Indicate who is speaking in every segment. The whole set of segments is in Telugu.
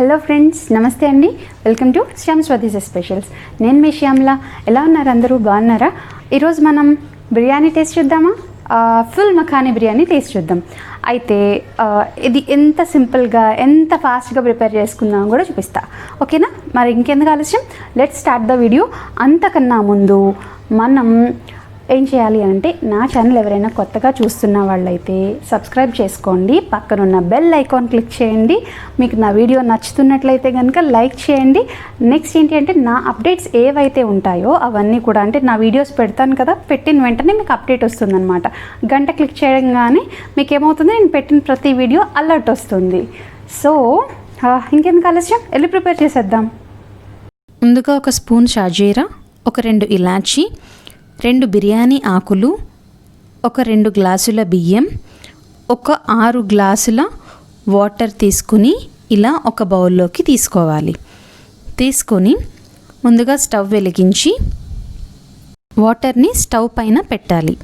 Speaker 1: హలో ఫ్రెండ్స్, నమస్తే అండి. Welcome to Shyam's specials. నేను మీ శ్యామల. ఎలా ఉన్నారు? అందరూ బాగున్నారా? ఈరోజు మనం బిర్యానీ టేస్ట్ చూద్దామా? ఫుల్ మఖానీ బిర్యానీ టేస్ట్ చూద్దాం. అయితే ఇది ఎంత సింపుల్గా ఎంత ఫాస్ట్గా ప్రిపేర్ చేసుకుందాం కూడా చూపిస్తా. ఓకేనా? మరి ఇంకెందుకు ఆలస్యం, లెట్స్ స్టార్ట్ ద వీడియో. అంతకన్నా ముందు మనం ఏం చేయాలి అంటే, నా ఛానల్ ఎవరైనా కొత్తగా చూస్తున్న వాళ్ళైతే సబ్స్క్రైబ్ చేసుకోండి, పక్కనున్న బెల్ ఐకాన్ క్లిక్ చేయండి. మీకు నా వీడియో నచ్చుతున్నట్లయితే కనుక లైక్ చేయండి. నెక్స్ట్ ఏంటి అంటే, నా అప్డేట్స్ ఏవైతే ఉంటాయో అవన్నీ కూడా, అంటే నా వీడియోస్ పెడతాను కదా, పెట్టిన వెంటనే మీకు అప్డేట్ వస్తుందన్నమాట. గంట క్లిక్ చేయగానే మీకు ఏమవుతుంది, నేను పెట్టిన ప్రతి వీడియో అలర్ట్ వస్తుంది. సో ఇంకెందుకు ఆలస్యం, వెళ్ళి ప్రిపేర్ చేసేద్దాం.
Speaker 2: ముందుగా ఒక స్పూన్ షాజీరా, ఒక 2 ఇలాచీ, 2 బిర్యానీ ఆకులు, ఒక 2 గ్లాసుల బియ్యం, ఒక 6 గ్లాసుల వాటర్ తీసుకుని ఇలా ఒక బౌల్లోకి తీసుకోవాలి. తీసుకొని ముందుగా స్టవ్ వెలిగించి వాటర్ని స్టవ్ పైన పెట్టాలి.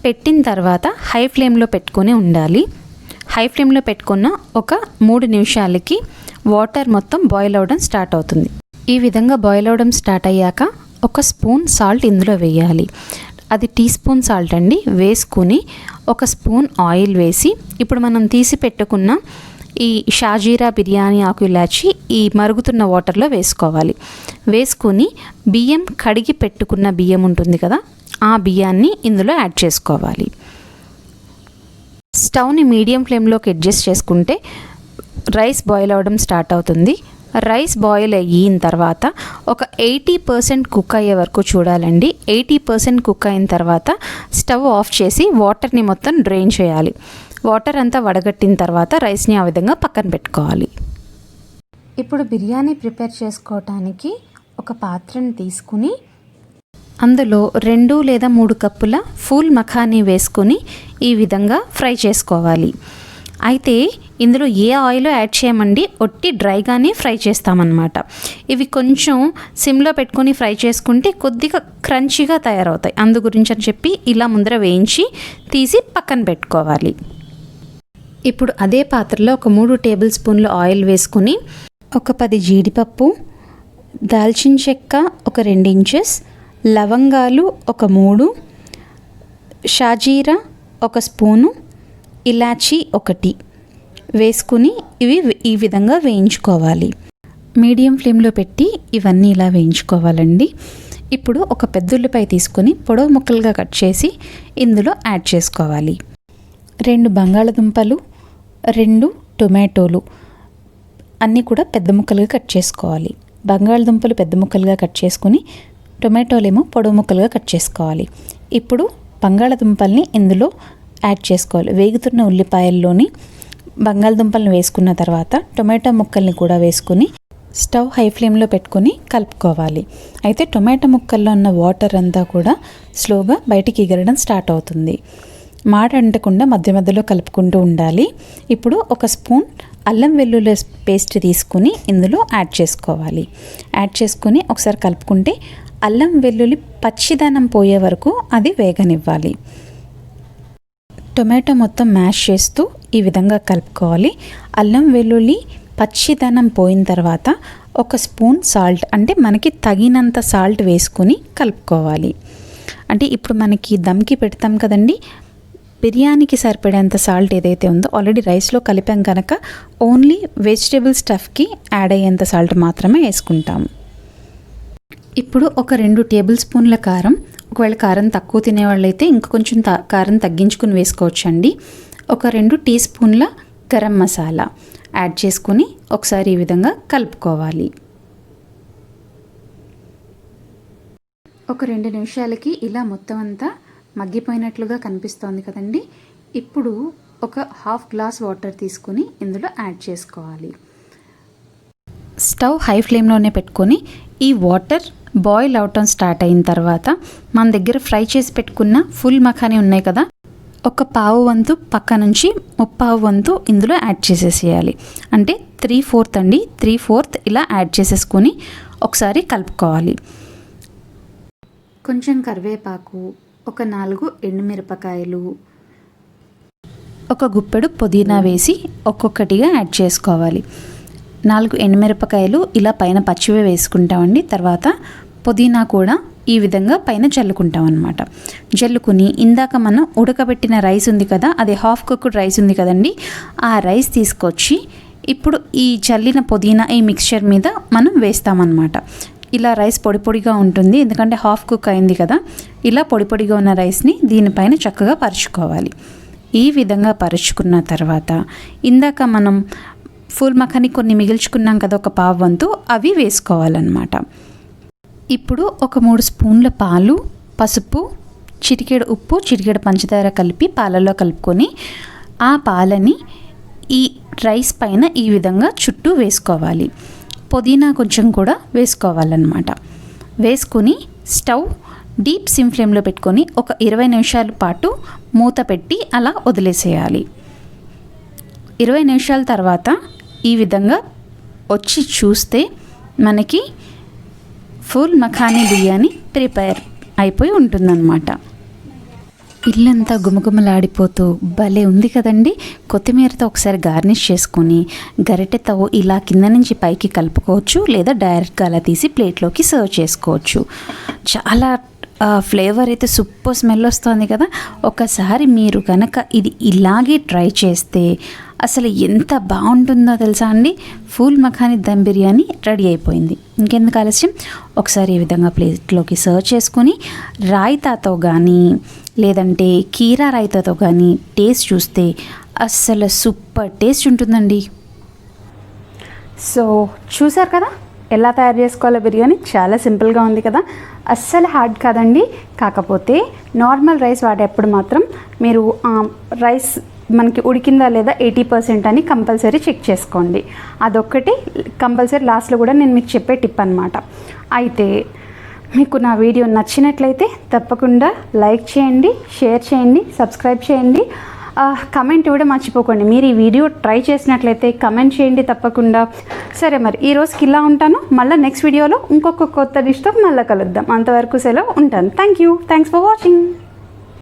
Speaker 2: పెట్టిన తర్వాత హై ఫ్లేమ్లో పెట్టుకొని ఉండాలి. హై ఫ్లేమ్లో పెట్టుకున్న ఒక 3 నిమిషాలకి వాటర్ మొత్తం బాయిల్ అవ్వడం స్టార్ట్ అవుతుంది. ఈ విధంగా బాయిల్ అవ్వడం స్టార్ట్ అయ్యాక ఒక స్పూన్ సాల్ట్ ఇందులో వేయాలి. అది టీ స్పూన్ సాల్ట్ అండి. వేసుకుని ఒక స్పూన్ ఆయిల్ వేసి, ఇప్పుడు మనం తీసి పెట్టుకున్న ఈ షాజీరా, బిర్యానీ ఆకు, ఇలాచి ఈ మరుగుతున్న వాటర్లో వేసుకోవాలి. వేసుకుని బియ్యం, కడిగి పెట్టుకున్న బియ్యం ఉంటుంది కదా, ఆ బియ్యాన్ని ఇందులో యాడ్ చేసుకోవాలి. స్టవ్ని మీడియం ఫ్లేమ్లోకి అడ్జస్ట్ చేసుకుంటే రైస్ బాయిల్ అవ్వడం స్టార్ట్ అవుతుంది. రైస్ బాయిల్ అయిన తర్వాత ఒక 80% కుక్ అయ్యే వరకు చూడాలండి. 80% కుక్ అయిన తర్వాత స్టవ్ ఆఫ్ చేసి వాటర్ని మొత్తం డ్రైన్ చేయాలి. వాటర్ అంతా వడగట్టిన తర్వాత రైస్ని ఆ విధంగా పక్కన పెట్టుకోవాలి. ఇప్పుడు బిర్యానీ ప్రిపేర్ చేసుకోవటానికి ఒక పాత్రని తీసుకుని అందులో 2 లేదా 3 కప్పుల ఫూల్ మఖానీ వేసుకొని ఈ విధంగా ఫ్రై చేసుకోవాలి. అయితే ఇందులో ఏ ఆయిల్ యాడ్ చేయమండి, ఒట్టి డ్రైగానే ఫ్రై చేస్తామన్నమాట. ఇవి కొంచెం సిమ్లో పెట్టుకొని ఫ్రై చేసుకుంటే కొద్దిగా క్రంచీగా తయారవుతాయి. అందు గురించి అని చెప్పి ఇలా ముందర వేయించి తీసి పక్కన పెట్టుకోవాలి. ఇప్పుడు అదే పాత్రలో ఒక 3 టేబుల్ స్పూన్ల ఆయిల్ వేసుకుని ఒక 10 జీడిపప్పు, దాల్చిన చెక్క ఒక 2 ఇంచెస్, లవంగాలు ఒక 3, షాజీరా ఒక స్పూను, ఇలాచీ 1 వేసుకుని ఇవి ఈ విధంగా వేయించుకోవాలి. మీడియం ఫ్లేమ్లో పెట్టి ఇవన్నీ ఇలా వేయించుకోవాలండి. ఇప్పుడు ఒక పెద్ద ఉల్లిపాయ తీసుకొని పొడవు ముక్కలుగా కట్ చేసి ఇందులో యాడ్ చేసుకోవాలి. 2 బంగాళదుంపలు, 2 టొమాటోలు అన్నీ కూడా పెద్ద ముక్కలుగా కట్ చేసుకోవాలి. బంగాళదుంపలు పెద్ద ముక్కలుగా కట్ చేసుకుని టొమాటోలేమో పొడవు ముక్కలుగా కట్ చేసుకోవాలి. ఇప్పుడు బంగాళదుంపల్ని ఇందులో యాడ్ చేసుకోవాలి. వేగుతున్న ఉల్లిపాయల్లోని బంగాళదుంపలను వేసుకున్న తర్వాత టొమాటో ముక్కల్ని కూడా వేసుకుని స్టవ్ హై ఫ్లేమ్లో పెట్టుకొని కలుపుకోవాలి. అయితే టొమాటో ముక్కల్లో ఉన్న వాటర్ అంతా కూడా స్లోగా బయటికి ఎగరడం స్టార్ట్ అవుతుంది. మాడ అంటకుండా మధ్య మధ్యలో కలుపుకుంటూ ఉండాలి. ఇప్పుడు ఒక స్పూన్ అల్లం వెల్లుల్లి పేస్ట్ తీసుకుని ఇందులో యాడ్ చేసుకోవాలి. యాడ్ చేసుకుని ఒకసారి కలుపుకుంటే అల్లం వెల్లుల్లి పచ్చిదనం పోయే వరకు అది వేగనివ్వాలి. టొమాటో మొత్తం మ్యాష్ చేస్తూ ఈ విధంగా కలుపుకోవాలి. అల్లం వెల్లుల్లి పచ్చిదనం పోయిన తర్వాత ఒక స్పూన్ సాల్ట్, అంటే మనకి తగినంత సాల్ట్ వేసుకొని కలుపుకోవాలి. అంటే ఇప్పుడు మనకి దమ్కి పెడతాం కదండి, బిర్యానీకి సరిపడేంత సాల్ట్ ఏదైతే ఉందో ఆల్రెడీ రైస్లో కలిపాం కనుక ఓన్లీ వెజిటేబుల్ స్టఫ్కి యాడ్ అయ్యేంత సాల్ట్ మాత్రమే వేసుకుంటాము. ఇప్పుడు ఒక 2 టేబుల్ స్పూన్ల కారం, ఒకవేళ కారం తక్కువ తినేవాళ్ళైతే ఇంకా కొంచెం కారం తగ్గించుకుని వేసుకోవచ్చండి. ఒక 2 టీ స్పూన్ల గరం మసాలా యాడ్ చేసుకొని ఒకసారి ఈ విధంగా కలుపుకోవాలి. ఒక 2 నిమిషాలకి ఇలా మొత్తం అంతా మగ్గిపోయినట్లుగా కనిపిస్తోంది కదండి. ఇప్పుడు ఒక 1/2 గ్లాస్ వాటర్ తీసుకొని ఇందులో యాడ్ చేసుకోవాలి. స్టవ్ హై ఫ్లేమ్లోనే పెట్టుకొని ఈ వాటర్ బాయిల్ అవటం స్టార్ట్ అయిన తర్వాత మన దగ్గర ఫ్రై చేసి పెట్టుకున్న ఫుల్ మఖానీ ఉన్నాయి కదా, ఒక పావు వంతు పక్క నుంచి 3/4 వంతు ఇందులో యాడ్ చేసేసేయాలి. అంటే 3/4 అండి, 3/4 ఇలా యాడ్ చేసేసుకొని ఒకసారి కలుపుకోవాలి. కొంచెం కరివేపాకు, ఒక 4 ఎండుమిరపకాయలు, ఒక గుప్పెడు పుదీనా వేసి ఒక్కొక్కటిగా యాడ్ చేసుకోవాలి. 4 ఎండుమిరపకాయలు ఇలా పైన పచ్చివే వేసుకుంటామండి. తర్వాత పుదీనా కూడా ఈ విధంగా పైన జల్లుకుంటాం అన్నమాట. జల్లుకుని ఇందాక మనం ఉడకబెట్టిన రైస్ ఉంది కదా, అది హాఫ్ కుక్డ్ రైస్ ఉంది కదండి, ఆ రైస్ తీసుకొచ్చి ఇప్పుడు ఈ చల్లిన పుదీనా ఈ మిక్స్చర్ మీద మనం వేస్తామన్నమాట. ఇలా రైస్ పొడి పొడిగా ఉంటుంది, ఎందుకంటే హాఫ్ కుక్ అయింది కదా. ఇలా పొడి పొడిగా ఉన్న రైస్ని దీనిపైన చక్కగా పరుచుకోవాలి. ఈ విధంగా పరుచుకున్న తర్వాత ఇందాక మనం ఫూల్ మఖాని కొన్ని మిగిల్చుకున్నాం కదా, ఒక పావు వంతు, అవి వేసుకోవాలన్నమాట. ఇప్పుడు ఒక 3 స్పూన్ల పాలు, పసుపు, చిటికెడు ఉప్పు, చిటికెడు పంచదార కలిపి పాలల్లో కలుపుకొని ఆ పాలని ఈ రైస్ పైన ఈ విధంగా చుట్టూ వేసుకోవాలి. పుదీనా కొంచెం కూడా వేసుకోవాలన్నమాట. వేసుకుని స్టవ్ డీప్ సిమ్ ఫ్లేమ్లో పెట్టుకొని ఒక 20 నిమిషాల పాటు మూత పెట్టి అలా వదిలేసేయాలి. 20 నిమిషాల తర్వాత ఈ విధంగా వచ్చి చూస్తే మనకి ఫూల్ మఖానీ బిర్యానీ ప్రిపేర్ అయిపోయి ఉంటుందన్నమాట. ఇల్లంతా గుమగుమలాడిపోతూ భలే ఉంది కదండి. కొత్తిమీరతో ఒకసారి గార్నిష్ చేసుకొని గరిటెతో ఇలా కింద నుంచి పైకి కలుపుకోవచ్చు, లేదా డైరెక్ట్గా అలా తీసి ప్లేట్లోకి సర్వ్ చేసుకోవచ్చు. చాలా ఫ్లేవర్ అయితే సూపర్ స్మెల్ వస్తుంది కదా. ఒకసారి మీరు కనుక ఇది ఇలాగే ట్రై చేస్తే అసలు ఎంత బాగుంటుందో తెలుసా అండి. ఫూల్ మఖానీ దమ్ బిర్యానీ రెడీ అయిపోయింది. ఇంకెందుకు ఆలస్యం, ఒకసారి ఈ విధంగా ప్లేట్లోకి సర్వ్ చేసుకొని రాయితాతో కానీ లేదంటే కీరా రాయితాతో కానీ టేస్ట్ చూస్తే అస్సలు సూపర్ టేస్ట్ ఉంటుందండి.
Speaker 1: సో చూసారు కదా ఎలా తయారు చేసుకోవాలో బిర్యానీ. చాలా సింపుల్గా ఉంది కదా, అస్సలు హార్డ్ కాదండి. కాకపోతే నార్మల్ రైస్ వాడేప్పుడు మాత్రం మీరు రైస్ మనకి ఉడికిందా లేదా 80% అని కంపల్సరీ చెక్ చేసుకోండి. అదొక్కటి కంపల్సరీ లాస్ట్లో కూడా నేను మీకు చెప్పే టిప్ అనమాట. అయితే మీకు నా వీడియో నచ్చినట్లయితే తప్పకుండా లైక్ చేయండి, షేర్ చేయండి, సబ్స్క్రైబ్ చేయండి, కమెంట్ కూడా మర్చిపోకండి. మీరు ఈ వీడియో ట్రై చేసినట్లయితే కమెంట్ చేయండి తప్పకుండా. సరే, మరి ఈ రోజుకి ఇలా ఉంటాను. మళ్ళీ నెక్స్ట్ వీడియోలో ఇంకొక కొత్త డిష్తో మళ్ళీ కలుద్దాం. అంతవరకు సెలవు, ఉంటాను. Thanks for watching.